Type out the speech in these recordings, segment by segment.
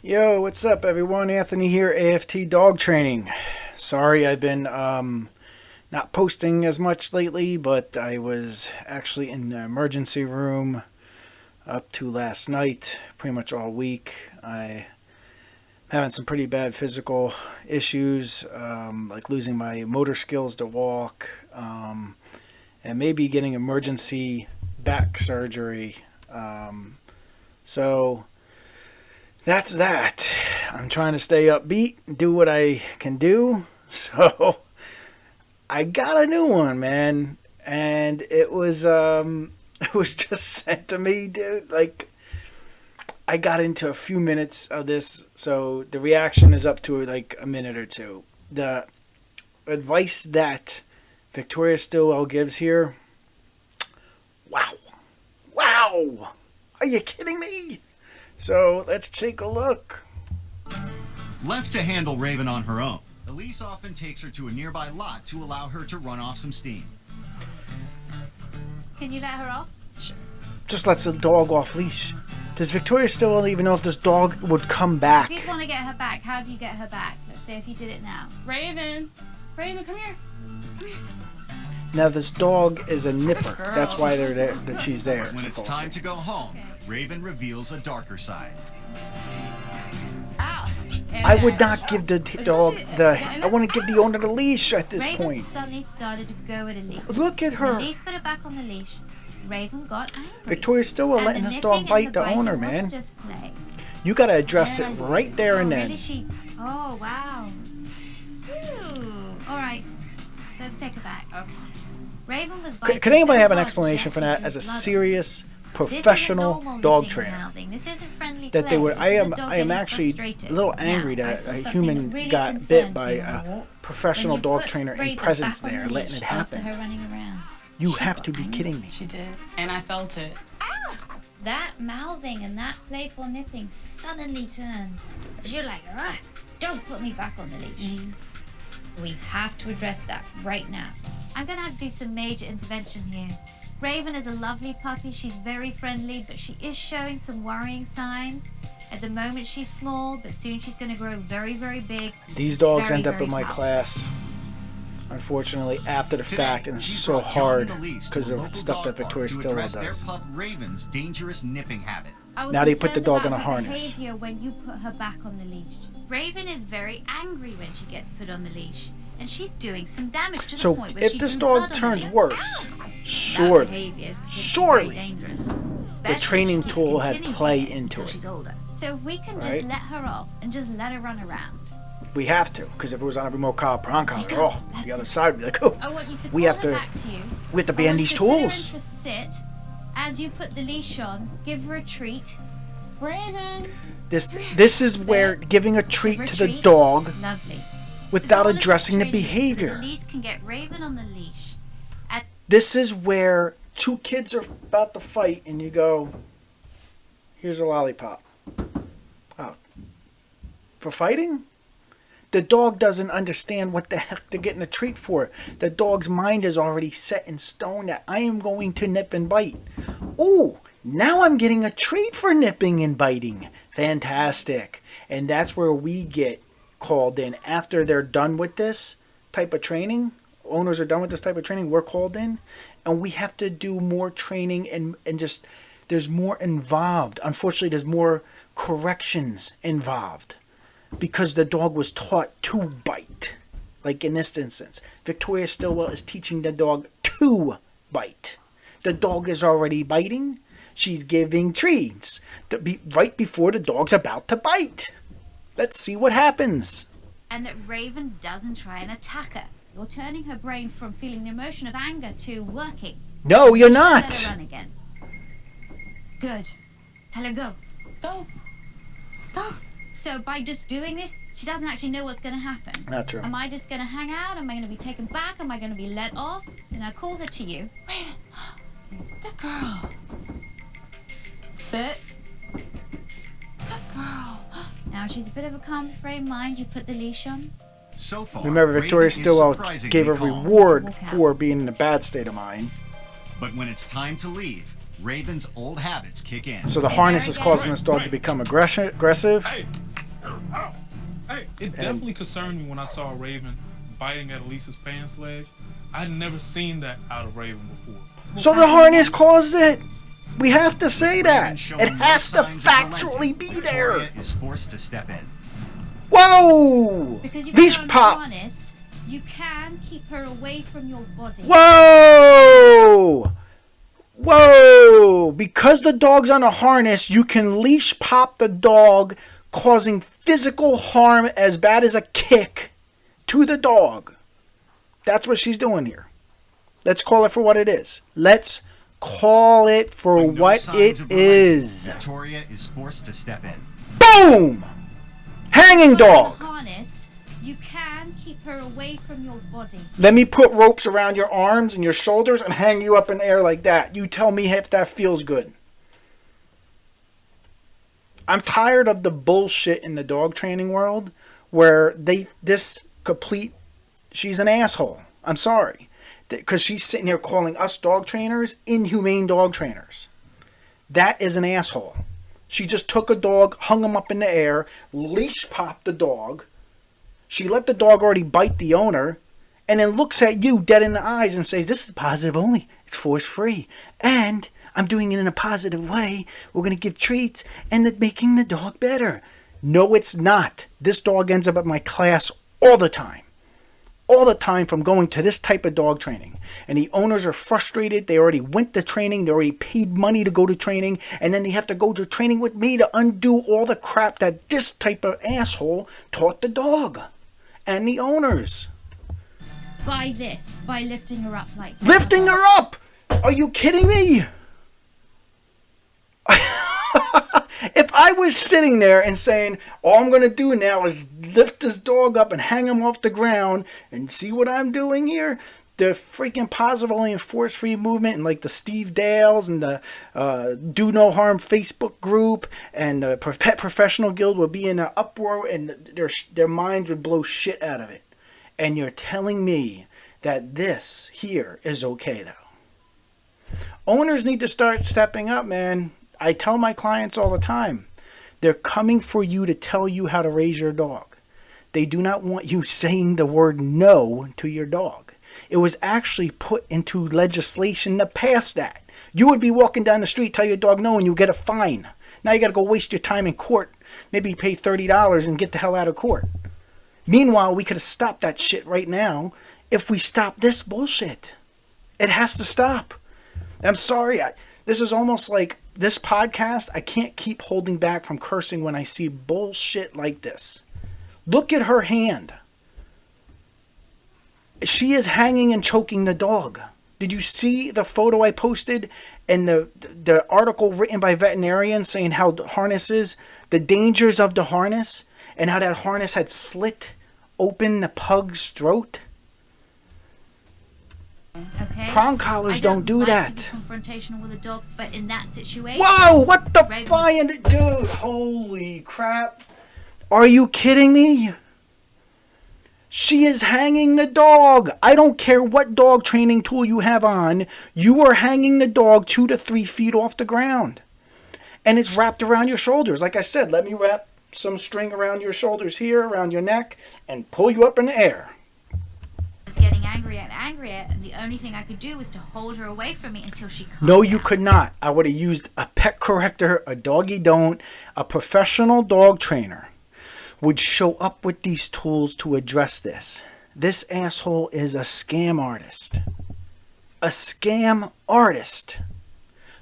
Yo, what's up, everyone? Anthony here, AFT Dog Training. Sorry I've been not posting as much lately, but I was actually in the emergency room up to last night, pretty much all week. I'm having some pretty bad physical issues, like losing my motor skills to walk, and maybe getting emergency back surgery. So that's that. I'm trying to stay upbeat, do what I can do. So I got a new one, man, and it was just sent to me, dude. Like, I got into a few minutes of this, so the reaction is up to like a minute or two. The advice that Victoria Stilwell gives here, wow, are you kidding me? So let's take a look. Left to handle Raven on her own, Elise often takes her to a nearby lot to allow her to run off some steam. Can you let her off? Sure. Just lets the dog off leash. Does Victoria Stilwell even know if this dog would come back? If you want to get her back, how do you get her back? Let's say if you did it now. Raven, come here. Come here. Now this dog is a nipper. That's why they're there. That she's there. When it's time to go home, Okay. Raven reveals a darker side. I would not give the dog the. I want to give the owner the leash at this Raven point. suddenly started to go with a leash. Look at her. When Elise put her back on the leash, Raven got angry. Victoria Stilwell And letting the this nipping dog and bite the biting owner, wasn't man. Just play. You got to address it Yeah. right there and Oh, then. really? Oh, wow. Ooh. All right. Let's take her back. Okay. Raven was biting Could anybody so have an hard explanation she for that actually as a drew blood. serious This isn't professional normal dog nipping trainer? and mouthing. This isn't friendly That they play. would. This I is a am. dog I am getting actually frustrated. a little Now, angry I that saw a something human that really got concerned bit by me. a professional When you dog put trainer in Raven presence back on there, the letting leash it after happen. her running around. You She have got to be angry. kidding me. She did, and I felt it. That mouthing and that playful nipping suddenly turned. You're like, ah, don't put me back on the leash. We have to address that right now. I'm gonna have to do some major intervention here. Raven is a lovely puppy. She's very friendly, but she is showing some worrying signs. At the moment, she's small, but soon she's gonna grow very, very big. These dogs Very, end up very in my powerful. class, unfortunately, after the Today, fact, and it's she so brought John hard and Elise to because a of local stuff dog that park Victoria to Stillwell address does. their pup Raven's dangerous nipping habit. I was Now they put the concerned dog about on a her harness. behavior when you put her back on the leash. Raven is very angry when she gets put on the leash, and she's doing some damage to the So point where if she this drew blood dog on turns her. worse, That surely behavior is surely very dangerous, the especially training if she keeps tool had continuing play it into until it. she's older. So we can just Right? let her off and just let her run around. We have to, because if it was on a remote collar, See, go. the other side would be like, oh, I want you to we call have her to, back to you. we have to I ban want these you to put her tools. into sit. As you put the leash on, give her a treat. Raven. This is where giving a treat Give her to a the treat. dog Lovely. without All of addressing the training so behavior. Elise can get Raven on the leash. This is where two kids are about to fight and you go, here's a lollipop. Oh. For fighting? The dog doesn't understand what the heck they're getting a treat for. The dog's mind is already set in stone that I am going to nip and bite. Ooh, now I'm getting a treat for nipping and biting. Fantastic. And that's where we get called in. After they're done with this type of training, owners are done with this type of training, we're called in. And we have to do more training and just, there's more involved. Unfortunately, there's more corrections involved. Because the dog was taught to bite. Like in this instance, Victoria Stilwell is teaching the dog to bite. The dog is already biting. She's giving treats right before the dog's about to bite. Let's see what happens. And that Raven doesn't try and attack her. You're turning her brain from feeling the emotion of anger to working. No, you're Let her not. run again. Good. Tell her go. Go. Go. So by just doing this, she doesn't actually know what's going to happen. Not true. Am I just going to hang out? Am I going to be taken back? Am I going to be let off? Then I call her to you. Raven. Good girl. Sit. Good girl. Now she's a bit of a calm frame of mind. You put the leash on. So far, Remember, Victoria Raven is Stilwell surprisingly gave a calm. reward for being in a bad state of mind. But when it's time to leave, Raven's old habits kick in. So the harness is causing this dog to become aggressive. Hey, Right. It definitely concerned me when I saw Raven biting at Elisa's pants leg. I had never seen that out of Raven before. So the harness caused it. We have to say With that. Raven showing It no has to signs of factually relenting, be Victoria there. is forced to step in. Whoa! Because you've Leash got on the pop. harness, you can keep her away from your body. Whoa! Whoa! Because the dog's on a harness, you can leash pop the dog, causing physical harm as bad as a kick to the dog. That's what she's doing here. Let's call it for what it is. Let's call it for With no what signs it of relenting, is. Victoria is forced to step in. Boom! Hanging You've got on dog. the harness, you can keep her away from your body. Let me put ropes around your arms and your shoulders and hang you up in the air like that. You tell me if that feels good. I'm tired of the bullshit in the dog training world where she's an asshole. I'm sorry. Because she's sitting here calling us dog trainers inhumane dog trainers. That is an asshole. She just took a dog, hung him up in the air, leash popped the dog. She let the dog already bite the owner, and then looks at you dead in the eyes and says, "This is positive only. It's force free. And I'm doing it in a positive way. We're going to give treats and it's making the dog better." No, it's not. This dog ends up at my class all the time. All the time from going to this type of dog training. And the owners are frustrated. They already went to training. They already paid money to go to training. And then they have to go to training with me to undo all the crap that this type of asshole taught the dog and the owners. By lifting her up like that. Lifting her up! Are you kidding me? If I was sitting there and saying, all I'm going to do now is lift this dog up and hang him off the ground and see what I'm doing here, the freaking positive only and force free movement and like the Steve Dales and the Do No Harm Facebook group and the Pet Professional Guild would be in an uproar and their minds would blow shit out of it. And you're telling me that this here is okay though. Owners need to start stepping up, man. I tell my clients all the time, they're coming for you to tell you how to raise your dog. They do not want you saying the word no to your dog. It was actually put into legislation to pass that. You would be walking down the street, tell your dog no, and you get a fine. Now you got to go waste your time in court. Maybe pay $30 and get the hell out of court. Meanwhile, we could have stopped that shit right now if we stopped this bullshit. It has to stop. I'm sorry. This is almost like this podcast. I can't keep holding back from cursing when I see bullshit like this. Look at her hand. She is hanging and choking the dog. Did you see the photo I posted and the article written by veterinarians saying how the harnesses, the dangers of the harness, and how that harness had slit open the pug's throat? Okay. Prong collars don't do like that. To be confrontational with a dog, but in that situation. Whoa! What the Raven- flying dude? Holy crap! Are you kidding me? She is hanging the dog. I don't care what dog training tool you have on. You are hanging the dog 2 to 3 feet off the ground, and it's wrapped around your shoulders. Like I said, let me wrap some string around your shoulders here, around your neck, and pull you up in the air. Was getting angrier and angrier, and the only thing I could do was to hold her away from me until she calmed No, you down. could not. I would have used a pet corrector, a doggy don't. A professional dog trainer would show up with these tools to address this. This asshole is a scam artist. A scam artist.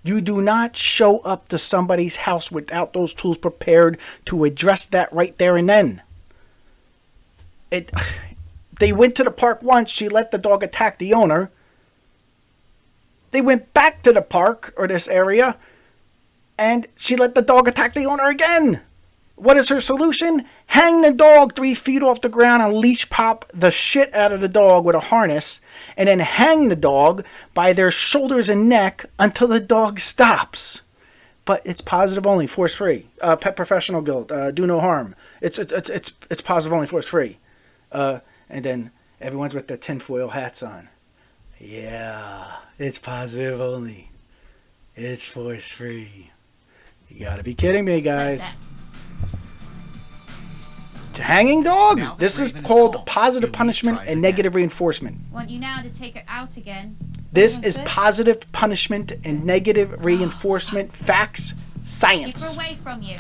You do not show up to somebody's house without those tools prepared to address that right there and then. They went to the park once. She let the dog attack the owner. They went back to the park or this area, and she let the dog attack the owner again. What is her solution? Hang the dog 3 feet off the ground and leash pop the shit out of the dog with a harness, and then hang the dog by their shoulders and neck until the dog stops. But it's positive only, force free. Pet Professional Guild, do no harm. It's positive only, force free. And then everyone's with their tinfoil hats on. Yeah, it's positive only. It's force free. You gotta be kidding me, guys. Like that. hanging dog. Now that This is Raven called calm, positive Elise punishment tries and again. negative reinforcement. Want you now to take her out again. This is positive punishment and negative reinforcement. Facts, Keep her science. away from you.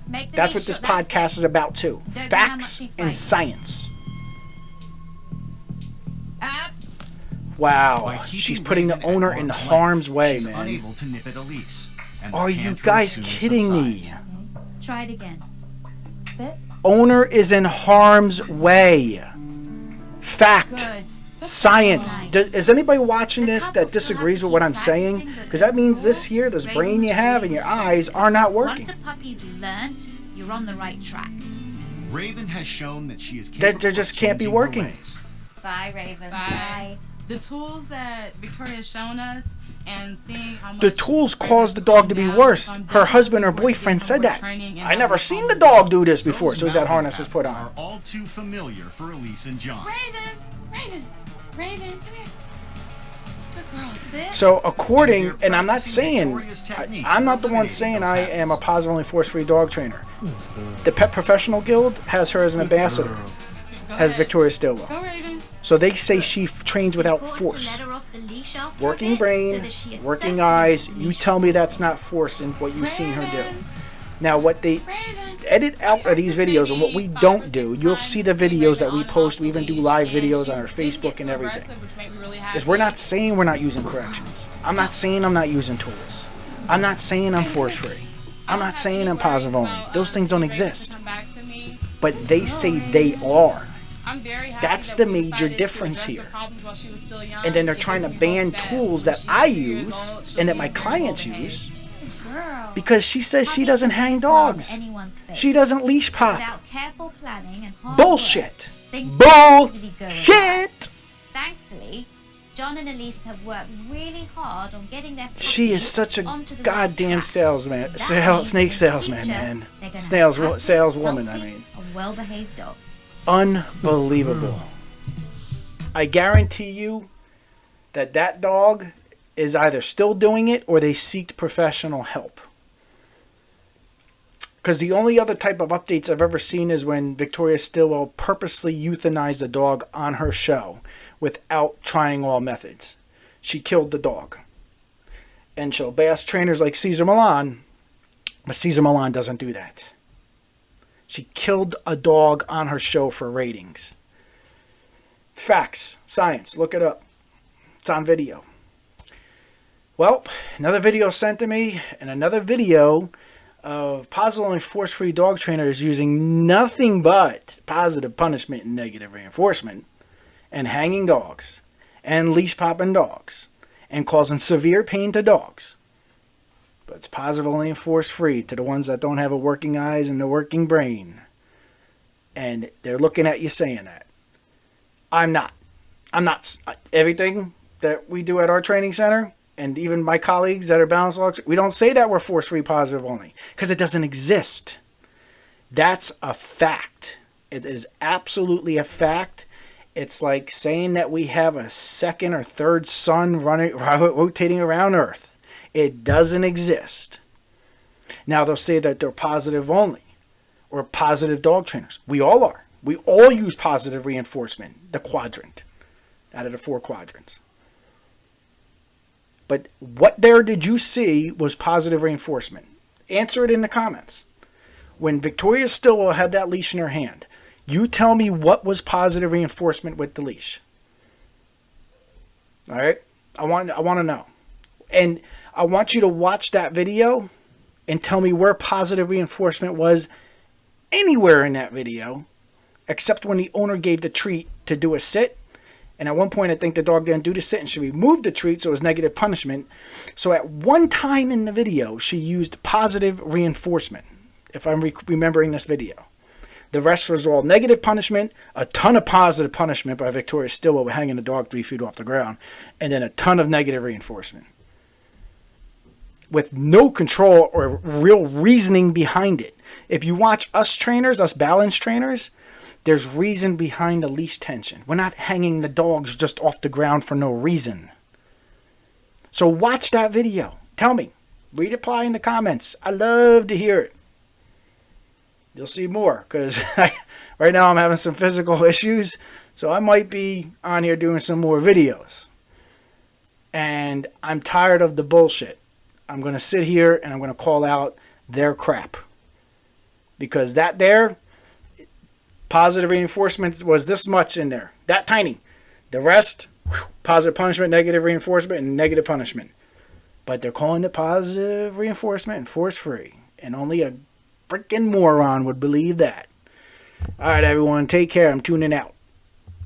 Make the That's leash what this shut. That's podcast it. is about too. Don't care how Facts much you and fight. science. Up. Wow, By keeping she's putting the Raven at owner in arm's harm's length, way, she's man. unable to nip at Elise, and the Are you tantrum guys soon kidding me? subsides. Try it again. Sit. Owner is in harm's way. Fact. Good. Science. Nice. Is anybody watching The this couple that still disagrees have to with what keep I'm saying? practicing, but Because that means this before, here, this Raven brain you was have really and your responsible. eyes are not working. Once the puppy's learnt, you're on the right track. Raven has shown that she is That capable there just of can't be changing her working. ways. Bye, Raven. Bye. The tools that Victoria's shown us and seeing how much The tools caused the dog to be worse. Her husband or boyfriend said that. I never seen the dog do this before. So as that Those harness was put habits on. are all too familiar for Elise and John. Raven, come here. Good girl, sit. So according, They're and I'm not practicing saying, Victoria's techniques I'm not for the one eliminating saying those I am a habits. positively force-free dog trainer. The Pet Professional Guild has her as an ambassador, Go has ahead. Victoria Stilwell. Go, Raven. So they say she trains without Important force. to let her off the leash after Working a bit, so brain, that she working assesses eyes. the You leash. tell me that's not force in what you've seen her do. Raven. Now, what they Raven. edit out of these videos and what we don't do, you'll see the videos that we post. We even do live videos on our Facebook and everything. Is we're not saying we're not using corrections. I'm not saying I'm not using tools. I'm not saying I'm force free. I'm not saying I'm positive only. Those things don't exist. But they say they are. That's the major difference here. And then they're trying to ban tools that I use and that my clients use Girl. because she says she Puppy doesn't can hang make a smile on dogs. anyone's face. She doesn't leash pop. Without careful planning and hard Bullshit. work, things can easily go awry. Bullshit. Thankfully, John and Elise have worked really hard on getting their She is puppies such a onto the goddamn right track. salesman, That means snake in the salesman, future, man. they're gonna have happy, Saleswoman, I healthy, mean. and well-behaved dogs. Unbelievable. I guarantee you that that dog is either still doing it or they seeked professional help. Because the only other type of updates I've ever seen is when Victoria Stilwell purposely euthanized a dog on her show without trying all methods. She killed the dog. And she'll bash trainers like Cesar Millan, but Cesar Millan doesn't do that. She killed a dog on her show for ratings. Facts, science, look it up. It's on video. Well, another video sent to me, and another video of positive and force-free dog trainers using nothing but positive punishment and negative reinforcement, and hanging dogs, and leash-popping dogs, and causing severe pain to dogs. But it's positive only and force-free to the ones that don't have a working eyes and a working brain. And they're looking at you saying that. I'm not. Everything that we do at our training center, and even my colleagues that are balanced dogs, we don't say that we're force-free positive only, because it doesn't exist. That's a fact. It is absolutely a fact. It's like saying that we have a second or third sun rotating around Earth. It doesn't exist. Now they'll say that they're positive only, or positive dog trainers. We all are. We all use positive reinforcement, the quadrant, out of the 4 quadrants. But what there did you see was positive reinforcement? Answer it in the comments. When Victoria Stilwell had that leash in her hand, you tell me what was positive reinforcement with the leash. All right? I want to know. And I want you to watch that video and tell me where positive reinforcement was anywhere in that video, except when the owner gave the treat to do a sit. And at one point, I think the dog didn't do the sit and she removed the treat, so it was negative punishment. So at one time in the video, she used positive reinforcement, if I'm remembering this video. The rest was all negative punishment, a ton of positive punishment by Victoria Stilwell with hanging the dog 3 feet off the ground, and then a ton of negative reinforcement. With no control or real reasoning behind it. If you watch us trainers, us balance trainers, there's reason behind the leash tension. We're not hanging the dogs just off the ground for no reason. So watch that video. Tell me. Reply in the comments. I love to hear it. You'll see more because right now I'm having some physical issues. So I might be on here doing some more videos. And I'm tired of the bullshit. I'm going to sit here and I'm going to call out their crap. Because that there, positive reinforcement was this much in there. That tiny. The rest, positive punishment, negative reinforcement, and negative punishment. But they're calling it positive reinforcement and force-free. And only a freaking moron would believe that. All right, everyone. Take care. I'm tuning out.